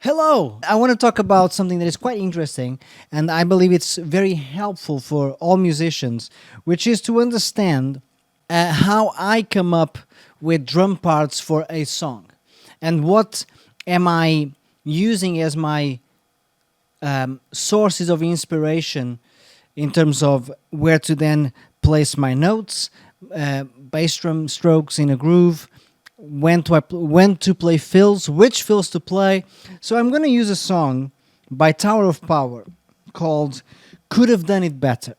Hello! I want to talk about something that is quite interesting, and I believe it's very helpful for all musicians, which is to understand how I come up with drum parts for a song, and what am I using as my sources of inspiration in terms of where to then place my notes, bass drum strokes in a groove, when to play fills, which fills to play. So I'm going to use a song by Tower of Power called "Could Have Done It Better."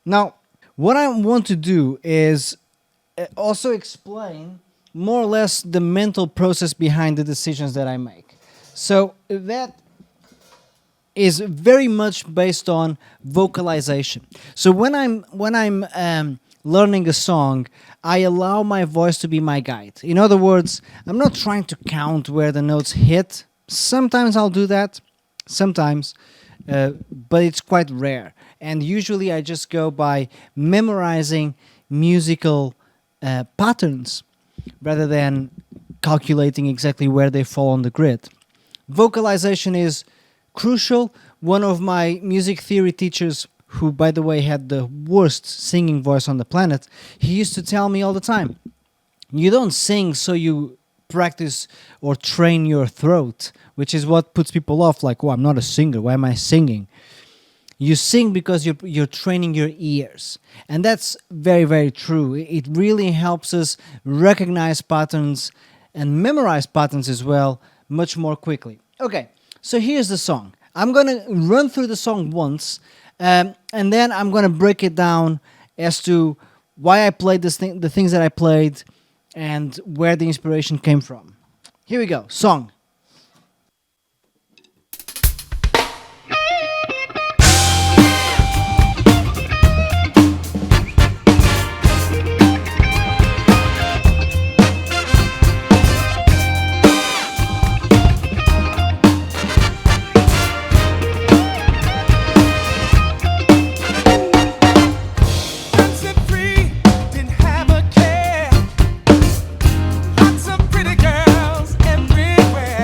Now, what I want to do is also explain more or less the mental process behind the decisions that I make. So that is very much based on vocalization. So when I'm learning a song, I allow my voice to be my guide. In other words, I'm not trying to count where the notes hit. Sometimes I'll do that, sometimes, but it's quite rare. And usually I just go by memorizing musical patterns rather than calculating exactly where they fall on the grid. Vocalization is crucial. One of my music theory teachers, who, by the way, had the worst singing voice on the planet, he used to tell me all the time, you don't sing so you practice or train your throat, which is what puts people off, like, oh, I'm not a singer, why am I singing? You sing because you're training your ears. And that's very, very true. It really helps us recognize patterns and memorize patterns as well much more quickly. Okay, so here's the song. I'm going to run through the song once, and then I'm going to break it down as to why I played the things that I played, and where the inspiration came from. Here we go. Song. Set free, didn't have a care. Lots of pretty girls everywhere.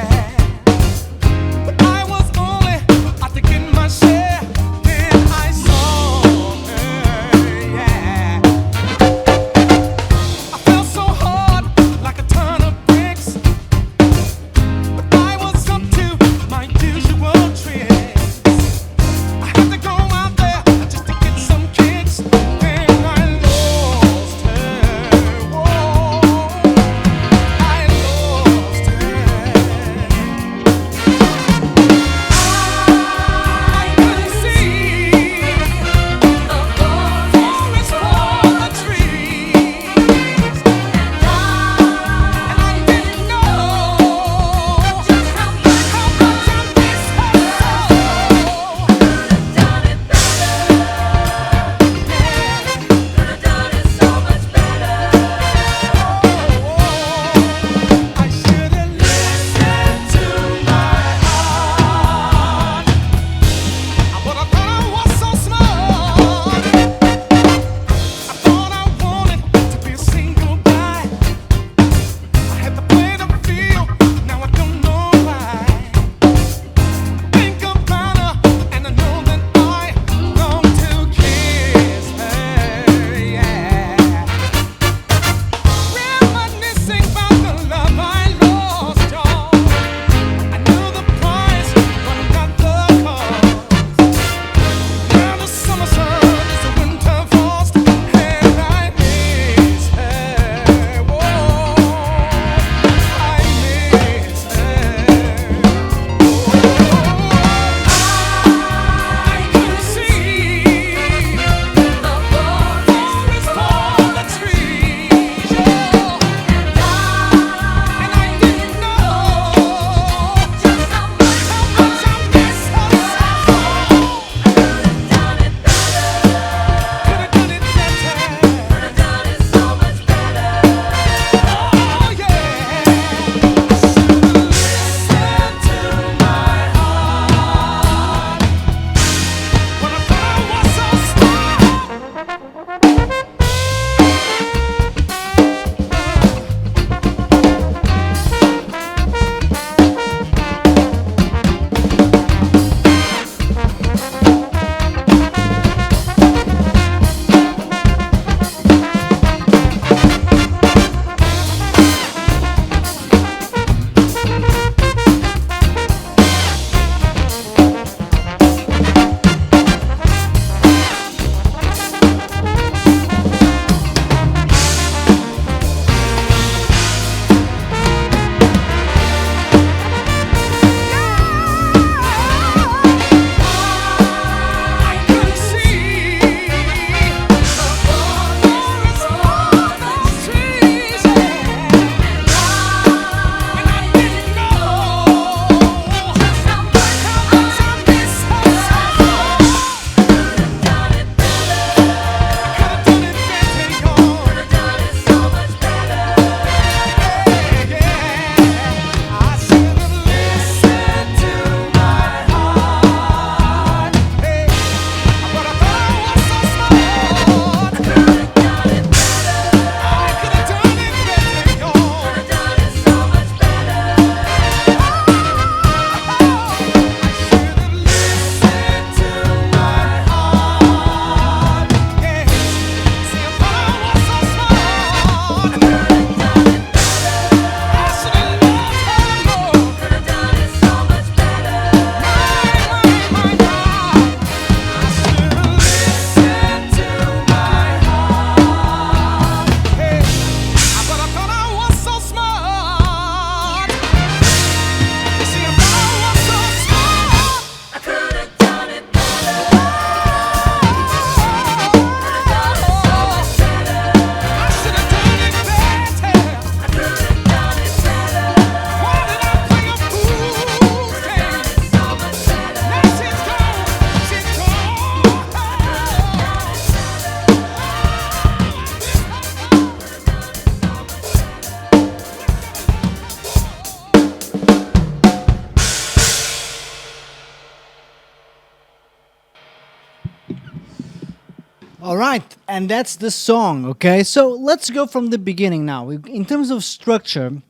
All right, and that's the song, okay? So let's go from the beginning now. In terms of structure,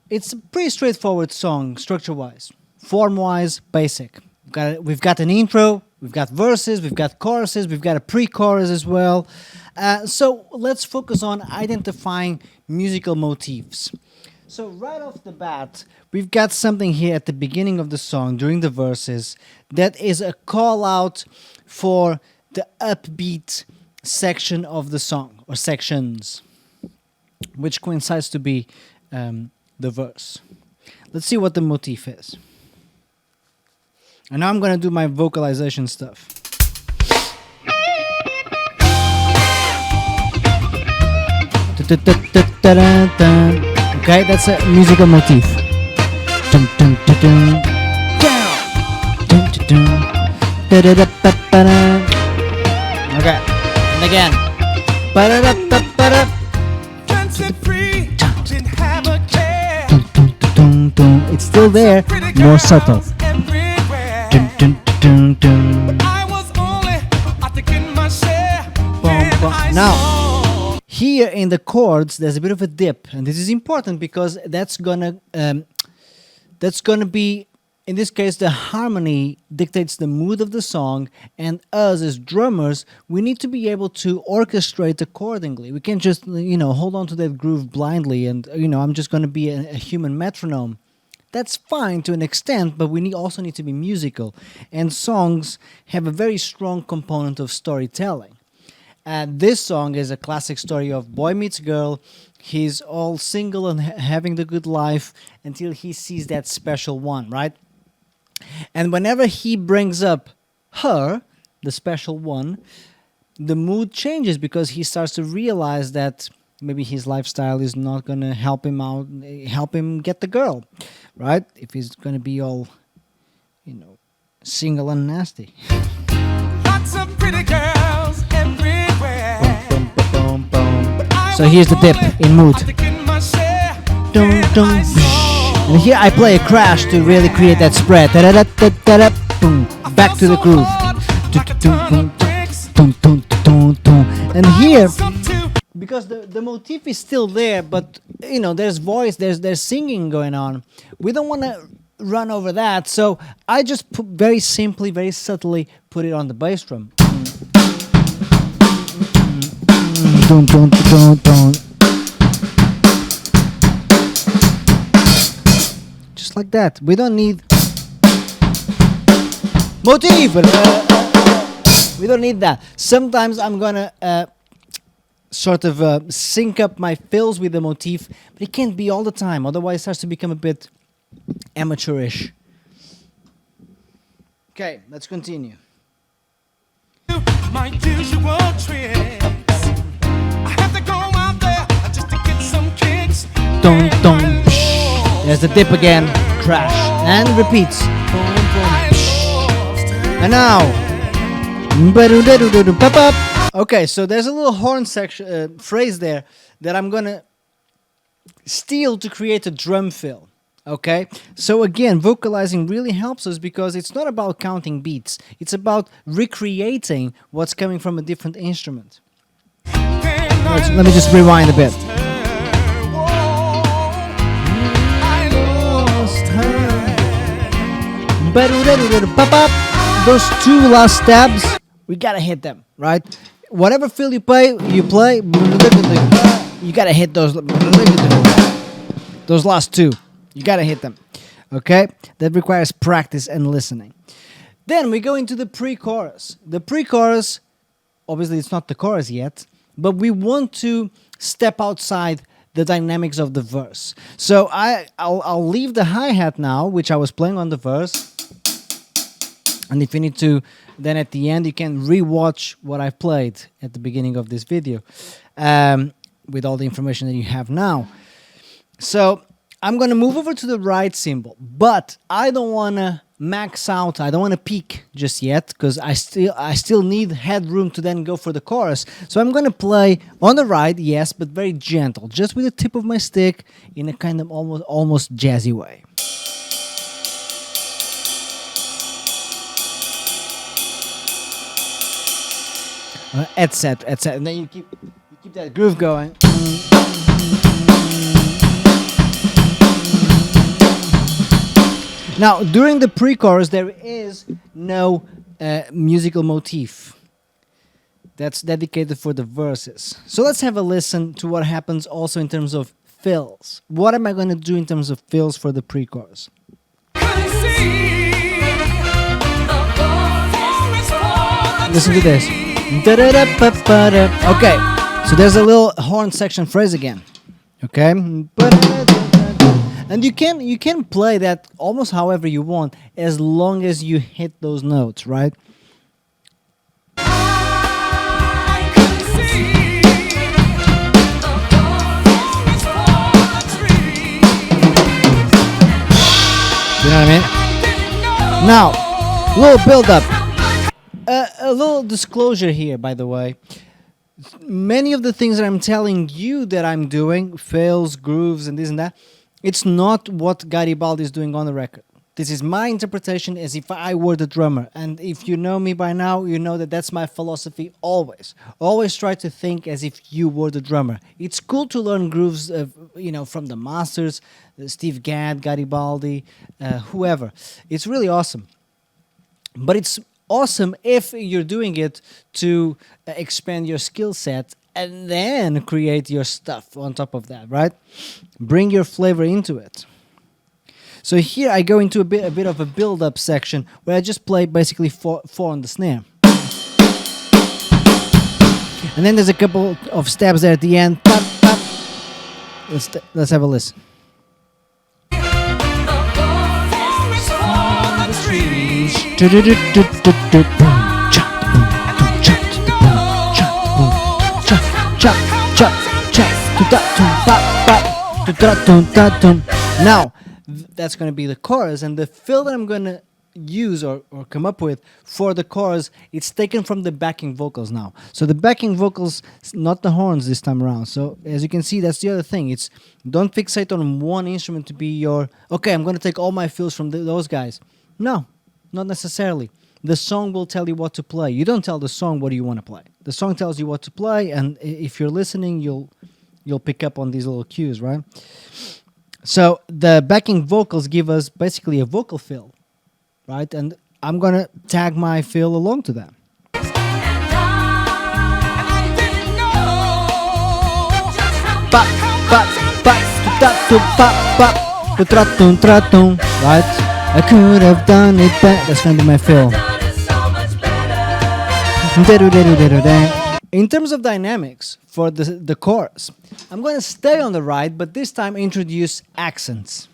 it's a pretty straightforward song, structure wise. Form wise, basic. We've got an intro, we've got verses, we've got choruses, we've got a pre chorus as well. So let's focus on identifying musical motifs. So, right off the bat, we've got something here at the beginning of the song during the verses that is a call out for the upbeat section of the song or sections, which coincides to be the verse. Let's see what the motif is. And now I'm going to do my vocalization stuff. Okay, that's a musical motif. Dun, dun, dun, dun. Down. Dun, dun, dun. Da-da-da-ba-ba-da. Okay, and again. Ba-da-da-ba-ba-da. Dancing free, didn't have a care. Dun, dun, dun, dun, dun. It's still there, more subtle. Everywhere. Dun, dun, dun, dun. I was only out to get my share. Bum, Then bum. I Now, saw here in the chords, there's a bit of a dip, and this is important because that's gonna be, in this case, the harmony dictates the mood of the song, and us as drummers, we need to be able to orchestrate accordingly. We can't just hold on to that groove blindly, and I'm just gonna be a human metronome. That's fine to an extent, but we also need to be musical, and songs have a very strong component of storytelling. This song is a classic story of boy meets girl. He's all single and having the good life until he sees that special one, right? And whenever he brings up her, the special one, the mood changes because he starts to realize that maybe his lifestyle is not going to help him out, help him get the girl, right? If he's going to be all, single and nasty. lots of pretty girls everywhere. Bum, bum, bum, bum. But I So was here's the dip only in mood. out to get my share. Dun, Then dun, I saw And here I play a crash to really create that spread. Da-da-da-da-da-da, boom. I Back felt to the so groove. hard, like a Dun, ton dun, of bricks. dun, dun, dun, dun. And here, I was up to because the motif is still there, but there's voice, there's singing going on. We don't want to run over that, so I just very simply, very subtly put it on the bass drum. Dun, dun, dun, dun. Just like that. We don't need motif. We don't need that. Sometimes I'm gonna sort of sync up my fills with the motif, but it can't be all the time. Otherwise, it starts to become a bit amateurish. Okay, let's continue. my usual tricks. I have to go out there just to get some kicks. Dun, Then dun, I psh. There's the dip again. Crash. And repeats. Boom, boom, psh. And now. Okay, so there's a little horn section phrase there that I'm gonna steal to create a drum fill. Okay, so again, vocalizing really helps us because it's not about counting beats, it's about recreating what's coming from a different instrument. Let me just rewind a bit. Those two last stabs, we gotta hit them, right? Whatever fill you play, you gotta hit those last two. You gotta hit them, okay? That requires practice and listening. Then we go into the pre-chorus. The pre-chorus, obviously it's not the chorus yet, but we want to step outside the dynamics of the verse. So I'll leave the hi-hat now, which I was playing on the verse. And if you need to, then at the end you can re-watch what I've played at the beginning of this video with all the information that you have now. So I'm going to move over to the right cymbal, but I don't want to max out. I don't want to peak just yet because I still need headroom to then go for the chorus. So I'm going to play on the right, yes, but very gentle, just with the tip of my stick in a kind of almost jazzy way. etc., etc. And then you keep that groove going. Now, during the pre-chorus, there is no musical motif. That's dedicated for the verses. So let's have a listen to what happens also in terms of fills. What am I going to do in terms of fills for the pre-chorus? Listen to this. Okay, so there's a little horn section phrase again. Okay, and you can play that almost however you want as long as you hit those notes, right? You know what I mean? Now, little build up. A little disclosure here, by the way. Many of the things that I'm telling you that I'm doing, fills, grooves, and this and that, it's not what Garibaldi is doing on the record. This is my interpretation as if I were the drummer. And if you know me by now, you know that that's my philosophy always. Always try to think as if you were the drummer. It's cool to learn grooves, from the masters, Steve Gadd, Garibaldi, whoever. It's really awesome. But it's awesome if you're doing it to expand your skill set and then create your stuff on top of that, right? Bring your flavor into it. So here I go into a bit of a build-up section where I just play basically four on the snare. And then there's a couple of stabs there at the end. Pop, pop. Let's have a listen. Now, that's going to be the chorus, and the fill that I'm going to use or come up with for the chorus, it's taken from the backing vocals now. So the backing vocals, not the horns this time around. So as you can see, that's the other thing. It's don't fixate on one instrument to be your, okay, I'm going to take all my fills from those guys. No, not necessarily. The song will tell you what to play. You don't tell the song what do you want to play. The song tells you what to play, and if you're listening, you'll pick up on these little cues, right? So the backing vocals give us basically a vocal fill, right? And I'm going to tag my fill along to that. Right? I could have done it better. That's going to be my fill. In terms of dynamics for the chorus, I'm going to stay on the right, but this time introduce accents.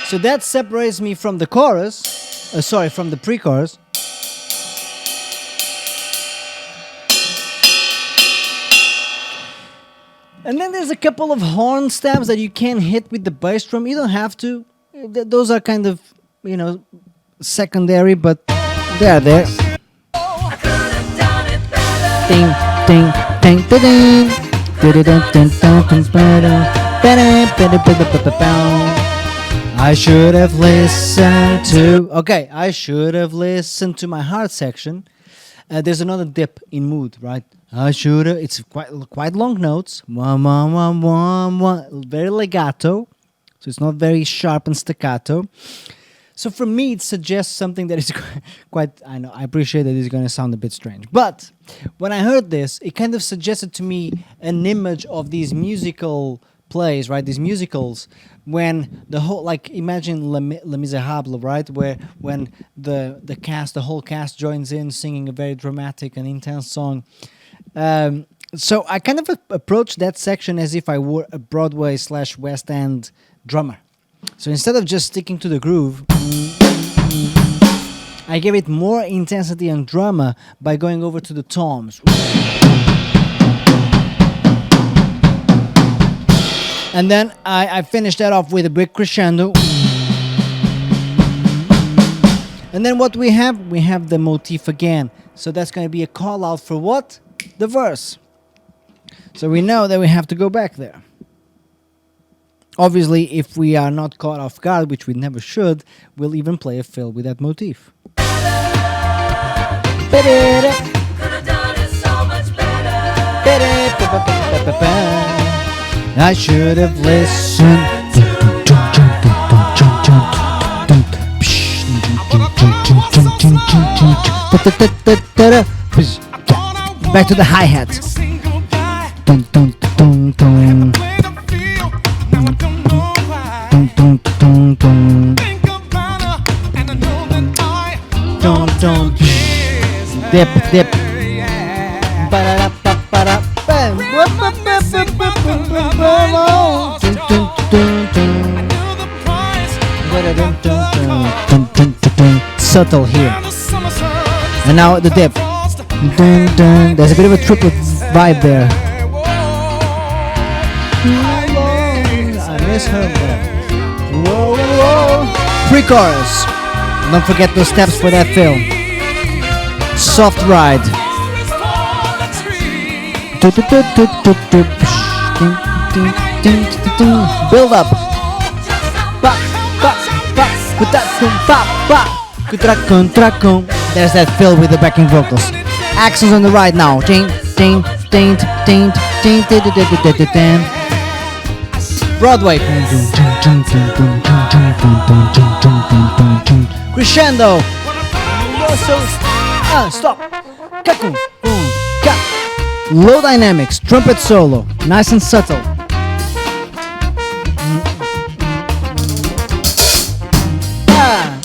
So that separates me from the chorus, from the pre-chorus. And then there's a couple of horn stabs that you can hit with the bass drum. You don't have to. Those are kind of, secondary, but they're there. Ding, ding, ding, ding, I should have listened to. Okay, I should have listened to my heart section. There's another dip in mood, right? I should have. It's quite long notes. One, one, one, one, one. Very legato, so it's not very sharp and staccato. So for me, it suggests something that is quite. I know. I appreciate that it's going to sound a bit strange, but when I heard this, it kind of suggested to me an image of these musical plays, right? These musicals, when the whole, like, imagine Les Miserables, right? Where when the whole cast joins in singing a very dramatic and intense song. So I kind of approached that section as if I were a Broadway / West End drummer. So instead of just sticking to the groove, I gave it more intensity and drama by going over to the toms. And then I finished that off with a big crescendo. And then what we have the motif again. So that's going to be a call out for what? The verse. So we know that we have to go back there. Obviously, if we are not caught off guard, which we never should, we'll even play a fill with that motif. I should have listened. Back to the hi-hat. Saying goodbye. Dun, dun, dun, dun, Play the field. Now I don't know why. dun, dun, dun, dun, Think about her, and I know that I dun, dun. miss her. Dip, dip. Yeah. Ba-da-da-ba-ba-da-bam. Dun, dun, dun, dun. Knew the price. Dun, dun, dun, dun, dun, dun. Subtle here. And the summer sun is And now the dip. frost. Dun, dun. There's a bit of a triplet vibe there. I miss her. Whoa, whoa. Pre-chorus. Don't forget those steps for that film. Soft ride. Build up. Ba, ba, ba, kutrakun, ba, ba, kutrakun, trakun. There's that fill with the backing vocals. Axels on the right now. Ding, ding, ding, ding, ding, ding, ding, ding, ding, ding. Broadway. Crescendo. Stop. Kakun, boom, ka. Low dynamics, trumpet solo, nice and subtle. Ah.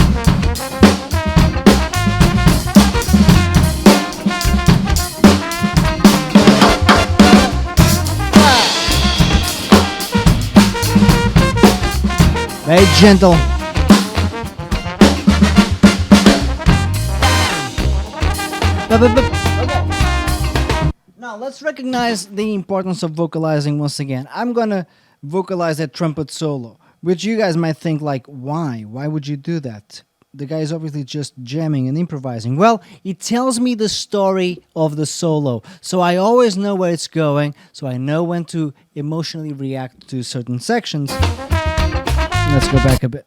Very gentle. Now let's recognize the importance of vocalizing once again. I'm gonna vocalize that trumpet solo, which you guys might think like, why? Why would you do that? The guy is obviously just jamming and improvising. Well, it tells me the story of the solo, so I always know where it's going, so I know when to emotionally react to certain sections. Let's go back a bit.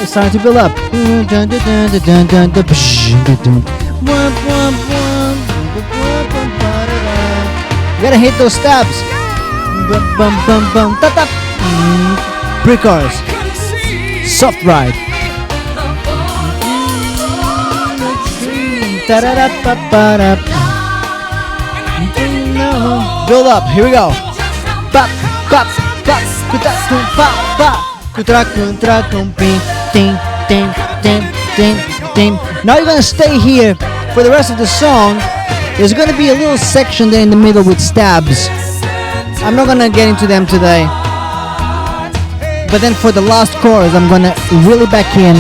It's starting to build up. You gotta hit those stabs. Pre-chorus. Soft ride. Build up. Here we go. Bop, bop, bop. Kutrakun, bop, bop. Kutrakun, trakun, ping, ding, ding, ding, ding, ding. Now you're gonna stay here for the rest of the song. There's gonna be a little section there in the middle with stabs. I'm not gonna get into them today. But then for the last chorus, I'm gonna really back in,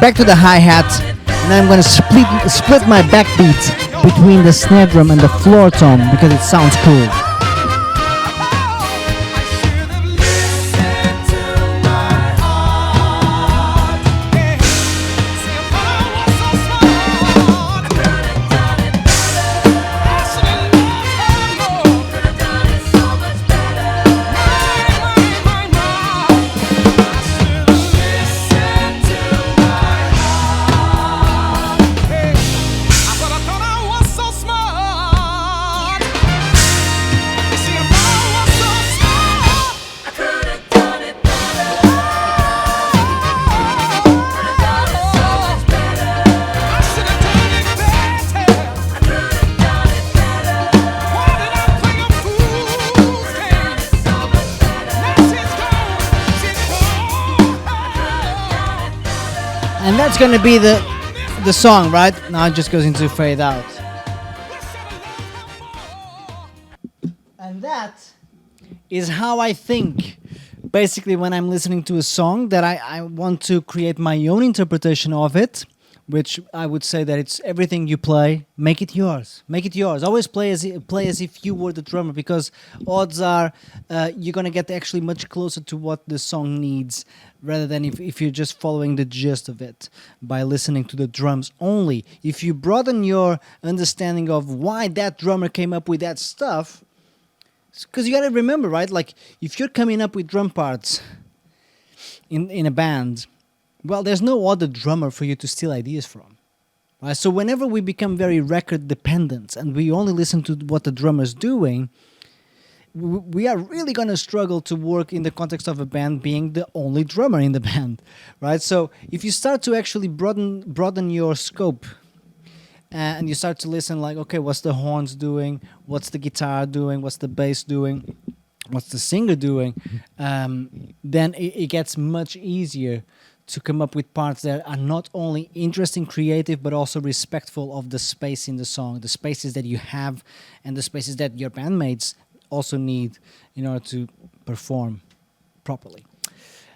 back to the hi-hat, and then I'm gonna split my backbeat between the snare drum and the floor tom because it sounds cool. And that's gonna be the song, right? Now it just goes into fade out. And that is how I think basically when I'm listening to a song that I want to create my own interpretation of it, which I would say that it's everything you play, make it yours. Make it yours. Always play as if you were the drummer, because odds are you're gonna get actually much closer to what the song needs, rather than if you're just following the gist of it by listening to the drums only. If you broaden your understanding of why that drummer came up with that stuff, because you gotta remember, right? Like if you're coming up with drum parts in a band, well, there's no other drummer for you to steal ideas from. Right? So whenever we become very record dependent and we only listen to what the drummer's doing, we are really going to struggle to work in the context of a band being the only drummer in the band, right? So if you start to actually broaden your scope, and you start to listen like, okay, what's the horns doing? What's the guitar doing? What's the bass doing? What's the singer doing? Then it gets much easier to come up with parts that are not only interesting, creative, but also respectful of the space in the song, the spaces that you have, and the spaces that your bandmates also need in order to perform properly.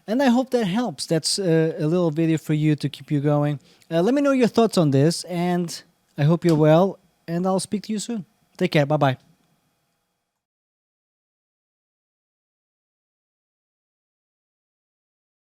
And I hope that helps. That's a little video for you to keep you going. Let me know your thoughts on this, and I hope you're well, and I'll speak to you soon. Take care. Bye-bye.